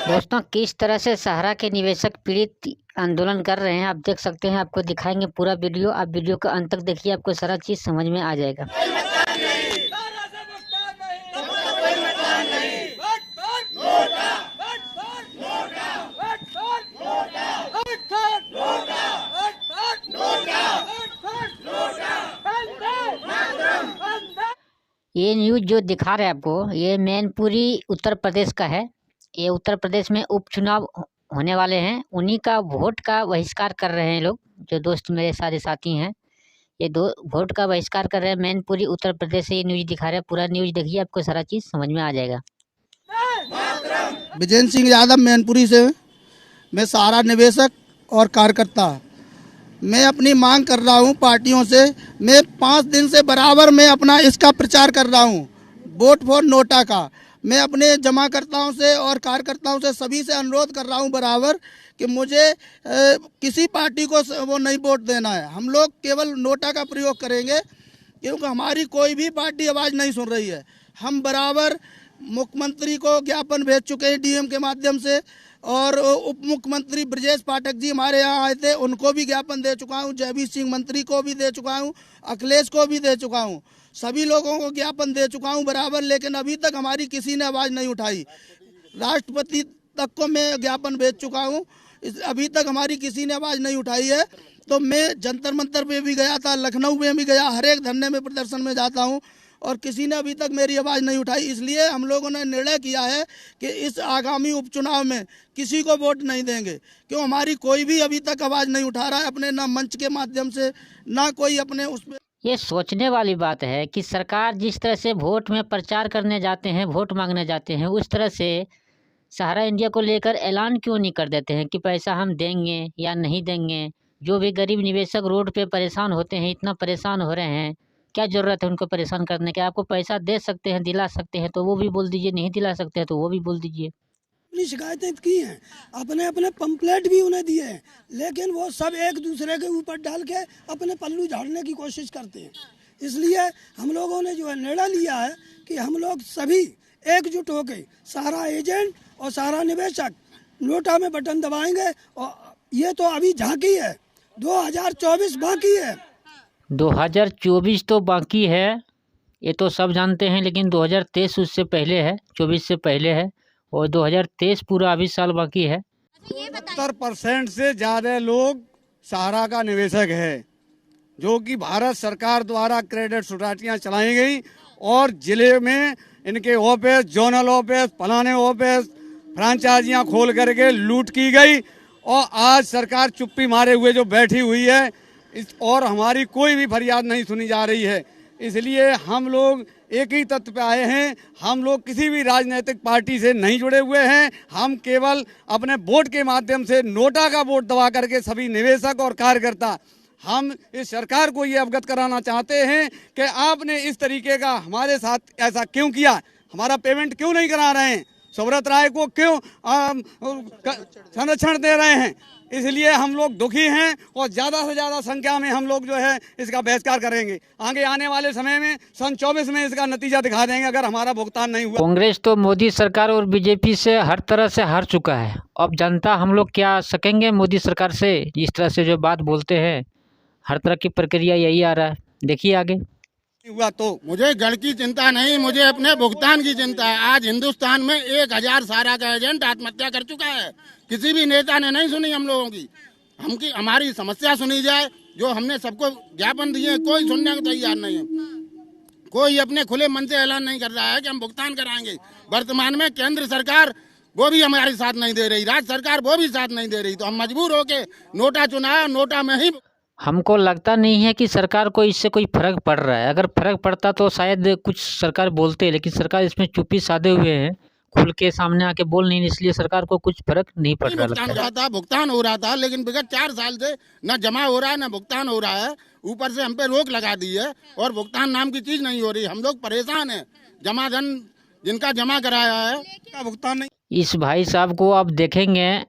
दोस्तों, किस तरह से सहारा के निवेशक पीड़ित आंदोलन कर रहे हैं आप देख सकते हैं। आपको दिखाएंगे पूरा वीडियो। आप वीडियो को अंत तक देखिए, आपको सारा चीज समझ में आ जाएगा। ये न्यूज जो दिखा रहे हैं आपको, ये मैनपुरी उत्तर प्रदेश का है। ये उत्तर प्रदेश में उपचुनाव होने वाले हैं, उन्हीं का वोट का बहिष्कार कर रहे हैं लोग। जो दोस्त मेरे सारे साथी हैं, ये दो वोट का बहिष्कार कर रहे हैं। मैनपुरी उत्तर प्रदेश से ये न्यूज दिखा रहे हैं। पूरा न्यूज देखिए, आपको सारा चीज समझ में आ जाएगा। विजेंद्र सिंह यादव मैनपुरी से। मैं सहारा निवेशक और कार्यकर्ता, मैं अपनी मांग कर रहा हूं पार्टियों से। मैं 5 दिन से बराबर मैं अपना इसका प्रचार कर रहा हूं, वोट फॉर नोटा का। मैं अपने जमाकर्ताओं से और कार्यकर्ताओं से सभी से अनुरोध कर रहा हूं बराबर कि मुझे किसी पार्टी को वो नहीं वोट देना है। हम लोग केवल नोटा का प्रयोग करेंगे, क्योंकि हमारी कोई भी पार्टी आवाज़ नहीं सुन रही है। हम बराबर मुख्यमंत्री को ज्ञापन भेज चुके हैं डीएम के माध्यम से, और उप मुख्यमंत्री ब्रजेश पाठक जी हमारे यहाँ आए थे, उनको भी ज्ञापन दे चुका हूँ। जयवीर सिंह मंत्री को भी दे चुका हूँ, अखिलेश को भी दे चुका हूँ, सभी लोगों को ज्ञापन दे चुका हूँ बराबर। लेकिन अभी तक हमारी किसी ने आवाज़ नहीं उठाई। राष्ट्रपति तक को मैं ज्ञापन भेज चुका हूँ, अभी तक हमारी किसी ने आवाज़ नहीं उठाई है। तो मैं जंतर मंतर पे भी गया था, लखनऊ में भी गया, हर एक धरने में प्रदर्शन में जाता हूँ, और किसी ने अभी तक मेरी आवाज़ नहीं उठाई। इसलिए हम लोगों ने निर्णय किया है कि इस आगामी उपचुनाव में किसी को वोट नहीं देंगे, क्यों हमारी कोई भी अभी तक आवाज़ नहीं उठा रहा है, अपने ना मंच के माध्यम से, ना कोई अपने उसमें। ये सोचने वाली बात है कि सरकार जिस तरह से वोट में प्रचार करने जाते हैं, वोट मांगने जाते हैं, उस तरह से सहारा इंडिया को लेकर ऐलान क्यों नहीं कर देते हैं कि पैसा हम देंगे या नहीं देंगे। जो भी गरीब निवेशक रोड पे परेशान होते हैं, इतना परेशान हो रहे हैं, क्या ज़रूरत है उनको परेशान करने के। आपको पैसा दे सकते हैं, दिला सकते हैं तो वो भी बोल दीजिए, नहीं दिला सकते हैं तो वो भी बोल दीजिए। अपनी शिकायतें की हैं, अपने अपने पंपलेट भी उन्हें दिए हैं, लेकिन वो सब एक दूसरे के ऊपर डाल के अपने पल्लू झाड़ने की कोशिश करते हैं। इसलिए हम लोगों ने जो है निर्णय लिया है कि हम लोग सभी एकजुट होकर सारा एजेंट और सारा निवेशक नोटा में बटन दबाएंगे। और ये तो अभी झांकी है, 2024 बाकी है। 2024 तो बाकी है, ये तो सब जानते हैं, लेकिन 2023 उससे पहले है, 24 से पहले है, और 2023 पूरा अभी साल बाकी है। 70% से ज़्यादा लोग सहारा का निवेशक है, जो कि भारत सरकार द्वारा क्रेडिट सोसाइटियाँ चलाई गई, और जिले में इनके ऑफिस, जोनल ऑफिस, फलाने ऑफिस, फ्रांचाइजियाँ खोल करके लूट की गई। और आज सरकार चुप्पी मारे हुए जो बैठी हुई है, और हमारी कोई भी फरियाद नहीं सुनी जा रही है। इसलिए हम लोग एक ही तत्व पे आए हैं, हम लोग किसी भी राजनीतिक पार्टी से नहीं जुड़े हुए हैं। हम केवल अपने वोट के माध्यम से नोटा का वोट दबा करके सभी निवेशक और कार्यकर्ता हम इस सरकार को ये अवगत कराना चाहते हैं कि आपने इस तरीके का हमारे साथ ऐसा क्यों किया, हमारा पेमेंट क्यों नहीं करा रहे हैं, सुब्रत राय को क्यों संरक्षण दे रहे हैं। इसलिए हम लोग दुखी हैं, और ज़्यादा से ज़्यादा संख्या में हम लोग जो है इसका बहिष्कार करेंगे। आगे आने वाले समय में सन 24 में इसका नतीजा दिखा देंगे, अगर हमारा भुगतान नहीं हुआ। कांग्रेस तो मोदी सरकार और बीजेपी से हर तरह से हार चुका है। अब जनता हम लोग क्या सकेंगे मोदी सरकार से। जिस तरह से जो बात बोलते हैं, हर तरह की प्रक्रिया यही आ रहा है, देखिए आगे हुआ। तो मुझे गढ़ की चिंता नहीं, मुझे अपने भुगतान की चिंता है। आज हिंदुस्तान में 1000 सहारा का एजेंट आत्महत्या कर चुका है, किसी भी नेता ने नहीं सुनी हम लोगों की। हमारी समस्या सुनी जाए, जो हमने सबको ज्ञापन दिए, कोई सुनने को तैयार नहीं है। कोई अपने खुले मन से ऐलान नहीं कर रहा है कि हम भुगतान कराएंगे। वर्तमान में केंद्र सरकार वो भी हमारे साथ नहीं दे रही, राज्य सरकार वो भी साथ नहीं दे रही, तो हम मजबूर होके नोटा चुनाया, नोटा में ही। हमको लगता नहीं है कि सरकार को इससे कोई फर्क पड़ रहा है। अगर फर्क पड़ता तो शायद कुछ सरकार बोलते, लेकिन सरकार इसमें चुप्पी साधे हुए हैं, खुल के सामने आके बोल नहीं, इसलिए सरकार को कुछ फर्क नहीं पड़ रहा लगता। भुगतान हो रहा था, लेकिन विगत 4 साल से न जमा हो रहा है न भुगतान हो रहा है। ऊपर से हम पे रोक लगा दी है, और भुगतान नाम की चीज नहीं हो रही। हम लोग परेशान हैं। जमा धन जिनका जमा कराया है का भुगतान नहीं। इस भाई साहब को आप देखेंगे,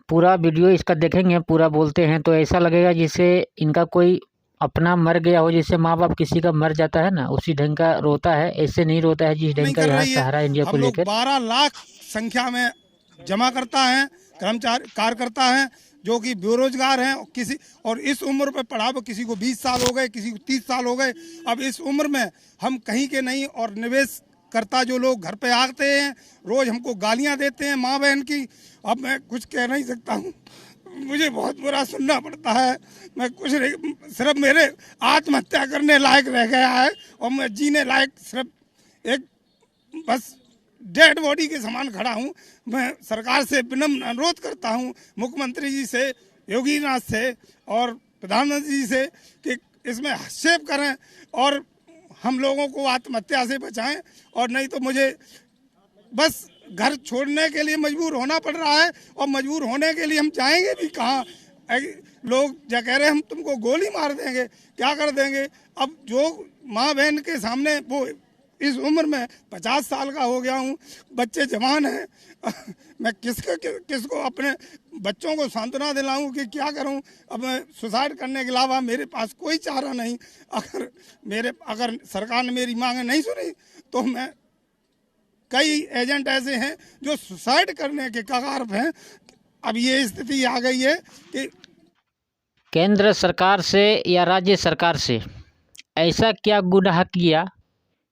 पूरा वीडियो इसका देखेंगे, पूरा बोलते हैं तो ऐसा लगेगा जैसे इनका कोई अपना मर गया हो, जैसे माँ बाप किसी का मर जाता है ना, उसी ढंग का रोता है। ऐसे नहीं रोता है जिस ढंग का यहाँ सहारा इंडिया को लेकर 12 लाख संख्या में जमा करता है, कर्मचारी कार्यकर्ता हैं जो कि बेरोजगार हैं, और इस उम्र पे पढ़ा हुआ, किसी को 20 साल हो गए, किसी को 30 साल हो गए। अब इस उम्र में हम कहीं के नहीं, और निवेश करता जो लोग घर पे आते हैं, रोज हमको गालियां देते हैं माँ बहन की। अब मैं कुछ कह नहीं सकता हूँ, मुझे बहुत बुरा सुनना पड़ता है। मैं कुछ नहीं, सिर्फ मेरे आत्महत्या करने लायक रह गया है, और मैं जीने लायक सिर्फ एक बस डेड बॉडी के समान खड़ा हूँ। मैं सरकार से विनम्र अनुरोध करता हूँ, मुख्यमंत्री जी से, योगी नाथ से और प्रधानमंत्री जी से, कि इसमें हस्तक्षेप करें और हम लोगों को आत्महत्या से बचाएं, और नहीं तो मुझे बस घर छोड़ने के लिए मजबूर होना पड़ रहा है। और मजबूर होने के लिए हम जाएंगे भी कहाँ? लोग जो कह रहे हैं हम तुमको गोली मार देंगे, क्या कर देंगे? अब जो माँ बहन के सामने, वो इस उम्र में 50 साल का हो गया हूँ, बच्चे जवान हैं, मैं किसको अपने बच्चों को सांत्वना दिलाऊं कि क्या करूं? अब मैं सुसाइड करने के अलावा मेरे पास कोई चारा नहीं। अगर सरकार ने मेरी मांगे नहीं सुनी तो मैं, कई एजेंट ऐसे हैं जो सुसाइड करने के कगार पे हैं। अब ये स्थिति आ गई है कि केंद्र सरकार से या राज्य सरकार से ऐसा क्या गुनाह किया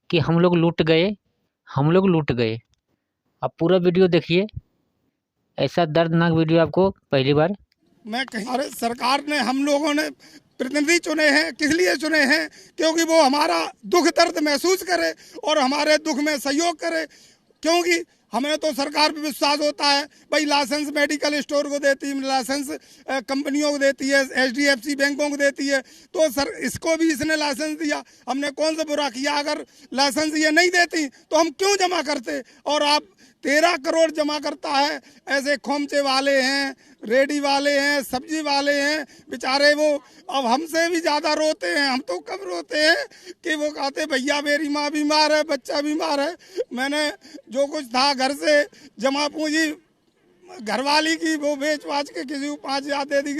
कि हम लोग लूट गए। अब पूरा वीडियो देखिए, ऐसा दर्दनाक वीडियो आपको पहली बार। मैं कहीं, अरे सरकार ने, हम लोगों ने प्रतिनिधि चुने हैं, किस लिए चुने हैं? क्योंकि वो हमारा दुख दर्द महसूस करे और हमारे दुख में सहयोग करे। क्योंकि हमें तो सरकार पे विश्वास होता है, भाई लाइसेंस मेडिकल स्टोर को देती है, लाइसेंस कंपनियों को देती है, HDFC बैंकों को देती है, तो सर इसको भी इसने लाइसेंस दिया, हमने कौन सा बुरा किया? अगर लाइसेंस ये नहीं देती तो हम क्यों जमा करते? और आप 13 करोड़ जमा करता है। ऐसे खोमचे वाले हैं, रेडी वाले हैं, सब्जी वाले हैं, बेचारे वो अब हमसे भी ज़्यादा रोते हैं। हम तो कब रोते हैं कि वो कहते भैया मेरी माँ बीमार है, बच्चा बीमार है, मैंने जो कुछ था घर से जमा पूंजी घरवाली की वो बेच बाच के किसी को 5,000 दे दी।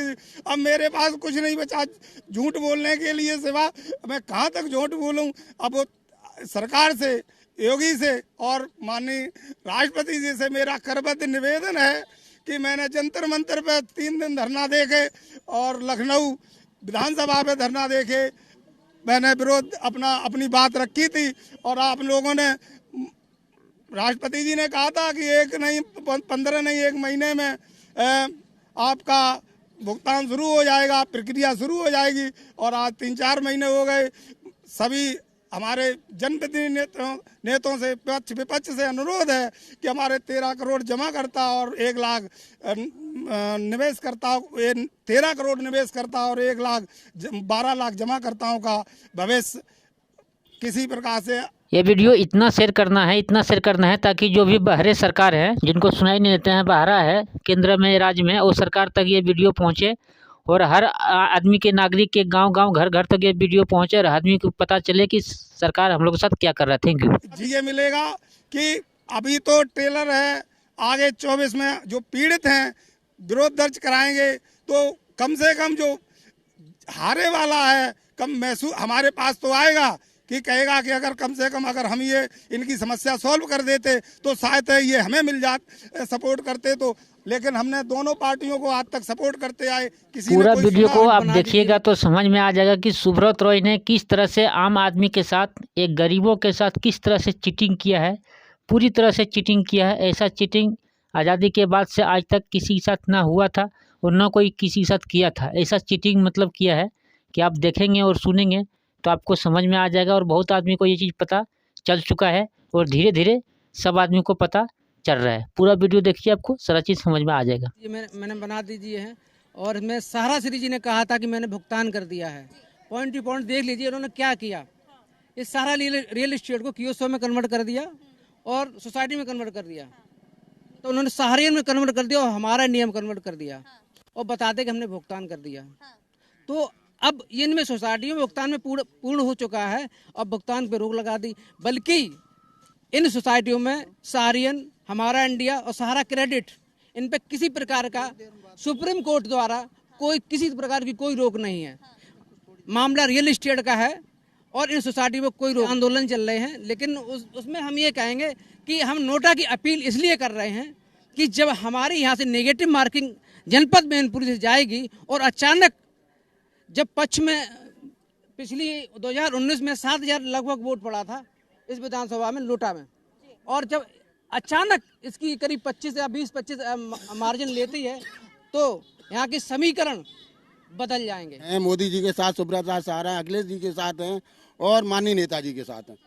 अब मेरे पास कुछ नहीं बचा झूठ बोलने के लिए सिवा, मैं कहाँ तक झूठ बोलूँ? अब वो सरकार से, योगी से और माननीय राष्ट्रपति जी से मेरा करबद्ध निवेदन है कि मैंने जंतर मंतर पे 3 दिन धरना देके और लखनऊ विधानसभा पे धरना देके मैंने विरोध अपनी बात रखी थी। और आप लोगों ने, राष्ट्रपति जी ने कहा था कि 1 नहीं 15 नहीं 1 महीने में आपका भुगतान शुरू हो जाएगा, प्रक्रिया शुरू हो जाएगी। और आज 3-4 महीने हो गए। सभी हमारे जनप्रतिनिधि नेताओं से, पक्ष विपक्ष से अनुरोध है कि हमारे 13 करोड़ जमा करता और 1 लाख निवेश करता, 13 करोड़ निवेश करता और 12 लाख जमा करताओं का भविष्य किसी प्रकार से। ये वीडियो इतना शेयर करना है ताकि जो भी बाहरी सरकार है, जिनको सुनाई नहीं देते हैं, बाहरा है केंद्र में, राज्य में, वो सरकार तक ये वीडियो पहुँचे और हर आदमी के, नागरिक के, गांव घर घर तक ये वीडियो पहुंचे और आदमी को पता चले कि सरकार हम लोग के साथ क्या कर रहा है। थैंक यू जी। ये मिलेगा कि अभी तो ट्रेलर है, आगे 24 में जो पीड़ित हैं विरोध दर्ज कराएंगे, तो कम से कम जो हारे वाला है कम महसूस हमारे पास तो आएगा कि कहेगा कि अगर कम से कम अगर हम ये इनकी समस्या सॉल्व कर देते तो शायद ये हमें मिल जाते, सपोर्ट करते। तो लेकिन हमने दोनों पार्टियों को आज तक सपोर्ट करते आए। किसी पूरा वीडियो को आप देखिएगा तो समझ में आ जाएगा कि सुब्रत रॉय ने किस तरह से आम आदमी के साथ, एक गरीबों के साथ किस तरह से चीटिंग किया है, पूरी तरह से चीटिंग किया है। ऐसा चीटिंग आज़ादी के बाद से आज तक किसी के साथ ना हुआ था और ना कोई किसी के साथ किया था। ऐसा चीटिंग मतलब किया है कि आप देखेंगे और सुनेंगे तो आपको समझ में आ जाएगा। और बहुत आदमी को ये चीज़ पता चल चुका है और धीरे धीरे सब आदमी को पता चल रहा है। पूरा वीडियो देखिए, आपको सारा चीज़ समझ में आ जाएगा। ये मैंने बना दीजिए है। और मैं सहारा श्री जी ने कहा था कि मैंने भुगतान कर दिया है। पॉइंट टू पॉइंट देख लीजिए उन्होंने क्या किया। इस सारा रियल एस्टेट को कियोस्को में कन्वर्ट कर दिया और सोसाइटी में कन्वर्ट कर दिया। तो उन्होंने सहारियन में कन्वर्ट कर दिया और हमारा नियम कन्वर्ट कर दिया और बताते कि हमने भुगतान कर दिया। तो अब इनमें सोसाइटियों में भुगतान में पूर्ण हो चुका है और भुगतान पर रोक लगा दी। बल्कि इन सोसाइटियों में सहारियन, हमारा इंडिया और सहारा क्रेडिट, इन पे किसी प्रकार का सुप्रीम कोर्ट द्वारा किसी प्रकार की कोई रोक नहीं है। मामला रियल एस्टेट का है और इन सोसाइटी में कोई आंदोलन चल रहे हैं। लेकिन उसमें हम ये कहेंगे कि हम नोटा की अपील इसलिए कर रहे हैं कि जब हमारे यहाँ से नेगेटिव मार्किंग जनपद मैनपुरी से जाएगी और अचानक जब पक्ष में पिछली 2019 में 7,000 लगभग वोट पड़ा था इस विधानसभा में लोटा में, और जब अचानक इसकी करीब 25 या 20-25 मार्जिन लेती है तो यहाँ के समीकरण बदल जाएंगे। मोदी जी के साथ सुब्रता सहारा, अखिलेश जी के साथ हैं और माननीय नेताजी के साथ हैं।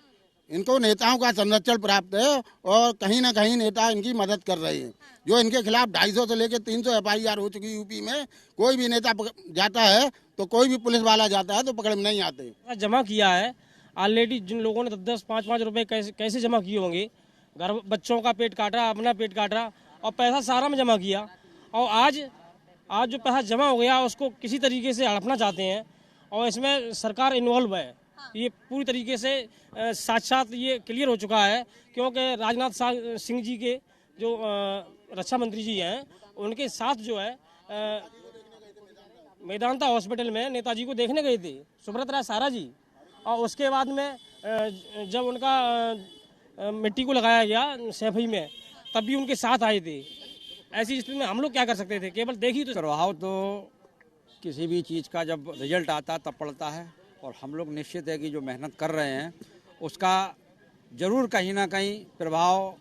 इनको नेताओं का संरक्षण प्राप्त है और कहीं ना कहीं नेता इनकी मदद कर रहे हैं। जो इनके खिलाफ 250 से लेकर 300 FIR हो चुकी यूपी में, कोई भी नेता जाता है तो कोई भी पुलिस वाला जाता है तो पकड़ में नहीं आते। जमा किया है ऑलरेडी, जिन लोगों ने 10-10, 5-5 रुपए कैसे जमा किए होंगे, घर बच्चों का पेट काट रहा, अपना पेट काट रहा, और पैसा सारा में जमा किया, और आज जो पैसा जमा हो गया उसको किसी तरीके से हड़पना चाहते हैं, और इसमें सरकार इन्वॉल्व है। ये पूरी तरीके से साथ ये क्लियर हो चुका है, क्योंकि राजनाथ सिंह जी के जो रक्षा मंत्री जी हैं उनके साथ जो है मेदांता हॉस्पिटल में नेताजी को देखने गए थे सुब्रता सहारा जी, और उसके बाद में जब उनका मिट्टी को लगाया गया सैफई में तब भी उनके साथ आए थे। ऐसी स्थिति में हम लोग क्या कर सकते थे, केवल देखी तो। प्रभाव तो किसी भी चीज़ का जब रिजल्ट आता तब पड़ता है, और हम लोग निश्चित है कि जो मेहनत कर रहे हैं उसका ज़रूर कहीं ना कहीं प्रभाव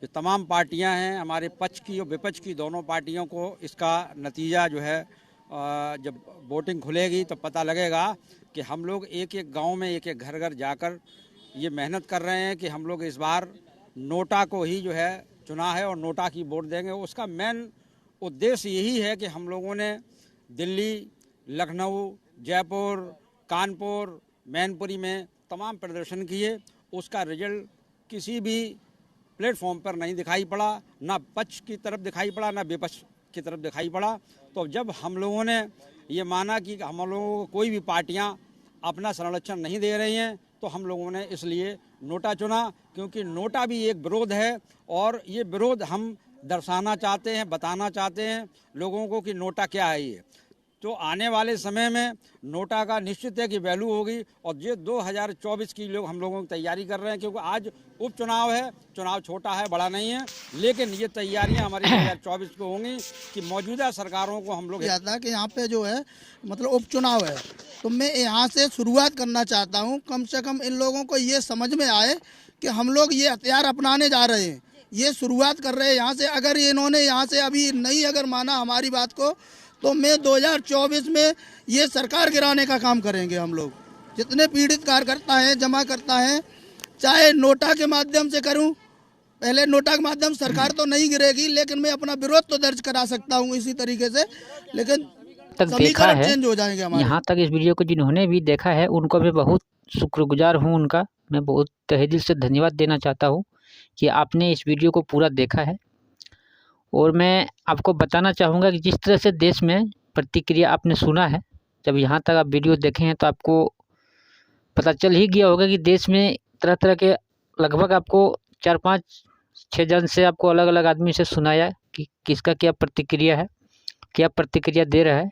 जो तमाम पार्टियां हैं, हमारे पक्ष की और विपक्ष की दोनों पार्टियों को इसका नतीजा जो है जब वोटिंग खुलेगी तो पता लगेगा कि हम लोग एक एक गांव में एक एक घर घर जाकर ये मेहनत कर रहे हैं कि हम लोग इस बार नोटा को ही जो है चुना है और नोटा की वोट देंगे। उसका मेन उद्देश्य यही है कि हम लोगों ने दिल्ली, लखनऊ, जयपुर, कानपुर, मैनपुरी में तमाम प्रदर्शन किए, उसका रिजल्ट किसी भी प्लेटफॉर्म पर नहीं दिखाई पड़ा, ना पक्ष की तरफ दिखाई पड़ा ना विपक्ष की तरफ दिखाई पड़ा। तो जब हम लोगों ने ये माना कि हम लोगों को कोई भी पार्टियां अपना संरक्षण नहीं दे रही हैं तो हम लोगों ने इसलिए नोटा चुना, क्योंकि नोटा भी एक विरोध है, और ये विरोध हम दर्शाना चाहते हैं, बताना चाहते हैं लोगों को कि नोटा क्या है। ये तो आने वाले समय में नोटा का निश्चित है कि वैल्यू होगी, और ये 2024 की लोग हम लोगों की तैयारी कर रहे हैं, क्योंकि आज उपचुनाव है, चुनाव छोटा है, बड़ा नहीं है, लेकिन ये तैयारियां हमारी 2024 को होंगी कि मौजूदा सरकारों को हम लोग था कि यहाँ पे जो है मतलब उपचुनाव है, तो मैं यहाँ से शुरुआत करना चाहता हूँ। कम से कम इन लोगों को ये समझ में आए कि हम लोग ये हथियार अपनाने जा रहे हैं, ये शुरुआत कर रहे हैं यहाँ से। अगर इन्होंने यहाँ से अभी नहीं अगर माना हमारी बात को, तो मैं 2024 में ये सरकार गिराने का काम करेंगे हम लोग। जितने पीड़ित कार्यकर्ता हैं, जमा करता हैं, चाहे नोटा के माध्यम से करूं, पहले नोटा के माध्यम सरकार तो नहीं गिरेगी, लेकिन मैं अपना विरोध तो दर्ज करा सकता हूं इसी तरीके से, लेकिन समीकरण चेंज हो जाएंगे हमारे। यहाँ तक इस वीडियो को जिन्होंने भी देखा है उनको मैं बहुत शुक्रगुजार हूँ, उनका मैं बहुत तहे दिल से धन्यवाद देना चाहता हूँ कि आपने इस वीडियो को पूरा देखा है। और मैं आपको बताना चाहूँगा कि जिस तरह से देश में प्रतिक्रिया आपने सुना है, जब यहाँ तक आप वीडियो देखे हैं तो आपको पता चल ही गया होगा कि देश में तरह तरह के लगभग आपको 4-5-6 जन से आपको अलग अलग आदमी से सुनाया कि किसका क्या प्रतिक्रिया है, क्या प्रतिक्रिया दे रहा है।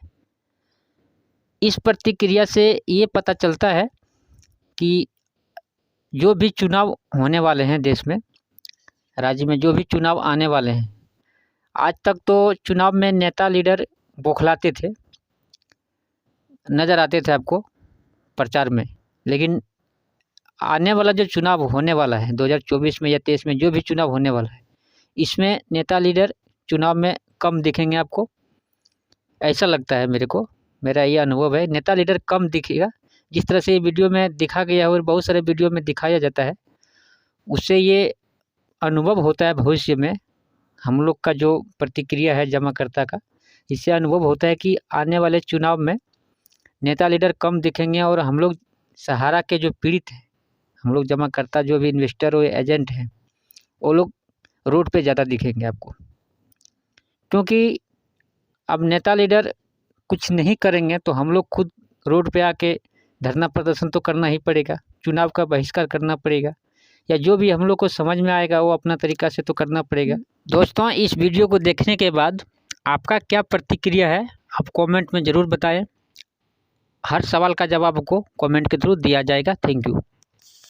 इस प्रतिक्रिया से ये पता चलता है कि जो भी चुनाव होने वाले हैं देश में, राज्य में जो भी चुनाव आने वाले हैं, आज तक तो चुनाव में नेता लीडर बौखलाते थे, नज़र आते थे आपको प्रचार में, लेकिन आने वाला जो चुनाव होने वाला है 2024 में या 23 में जो भी चुनाव होने वाला है, इसमें नेता लीडर चुनाव में कम दिखेंगे आपको, ऐसा लगता है मेरे को, मेरा ये अनुभव है। नेता लीडर कम दिखेगा, जिस तरह से वीडियो में दिखा गया है और बहुत सारे वीडियो में दिखाया जाता है, उससे ये अनुभव होता है भविष्य में हम लोग का जो प्रतिक्रिया है जमाकर्ता का, इससे अनुभव होता है कि आने वाले चुनाव में नेता लीडर कम दिखेंगे और हम लोग सहारा के जो पीड़ित हैं, हम लोग जमाकर्ता जो भी इन्वेस्टर और एजेंट हैं, वो लोग रोड पे ज़्यादा दिखेंगे आपको। क्योंकि अब नेता लीडर कुछ नहीं करेंगे तो हम लोग खुद रोड पे आके धरना प्रदर्शन तो करना ही पड़ेगा, चुनाव का बहिष्कार करना पड़ेगा, या जो भी हम लोग को समझ में आएगा वो अपना तरीका से तो करना पड़ेगा। दोस्तों, इस वीडियो को देखने के बाद आपका क्या प्रतिक्रिया है आप कमेंट में ज़रूर बताएं। हर सवाल का जवाब आपको कमेंट के थ्रू दिया जाएगा। Thank you.